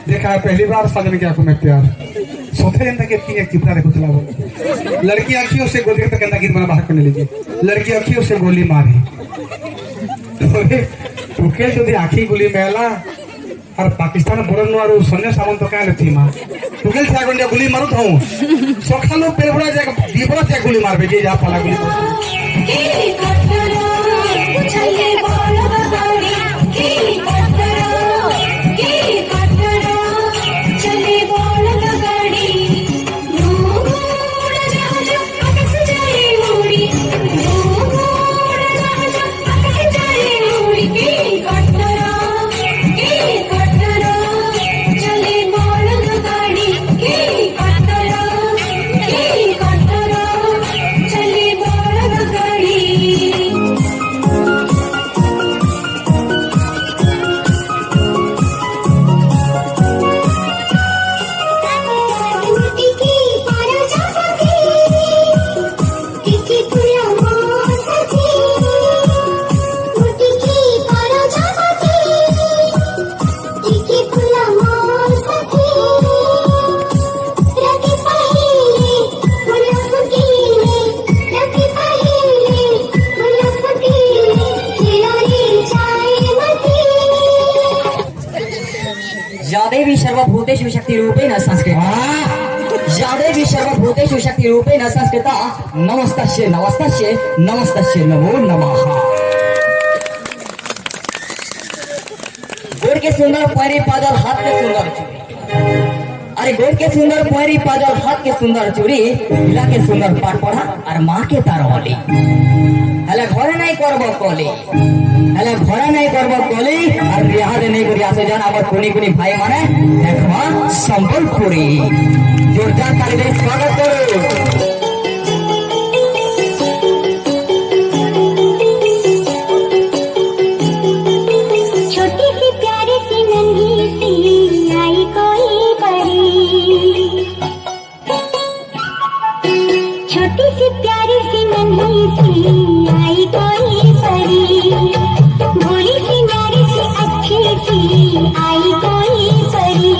देखा है पहली बार सजन के आंखों में प्यार सोते जनता के तीन एक चिपरा देखो चला बोले लड़की अखियों से गोली तक गंदा गीत बना बाहर करने लगी लड़की अखियों से गोली मारी टुके जो आखी गोली मेला और पाकिस्तान बोलन और सैन्य सामंत तो क्या थी माँ टुकेल छा गंडिया गोली मारू था सकालो पेलबड़ा जाके दीपरा छा गोली मारबे जे जा पाला गोली यादेवी सर्वभूतेषु शक्तिरूपेण संस्कृता यादेवी सर्वभूतेषु शक्तिरूपेण संस्कृता नमस्तस्य नमस्तस्य नमस्तस्य नमो नमः। गोड़ के सुंदर पैरी पाजल हाथ के सुंदर चूड़ी अरे गोड़ के सुंदर पैरी पाजल हाथ के सुंदर चूड़ी हिला के सुंदर पाठ पढ़ा और माँ के तारवाली हेले घरे नहीं करब कली हेले घरे नहीं करब कली और बिहार नहीं करी आसे जान आवर कोनी कोनी भाई माने देखवा संबलपुरी जोरदार ताली दे स्वागत करो। आई कोई परी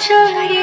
শহরে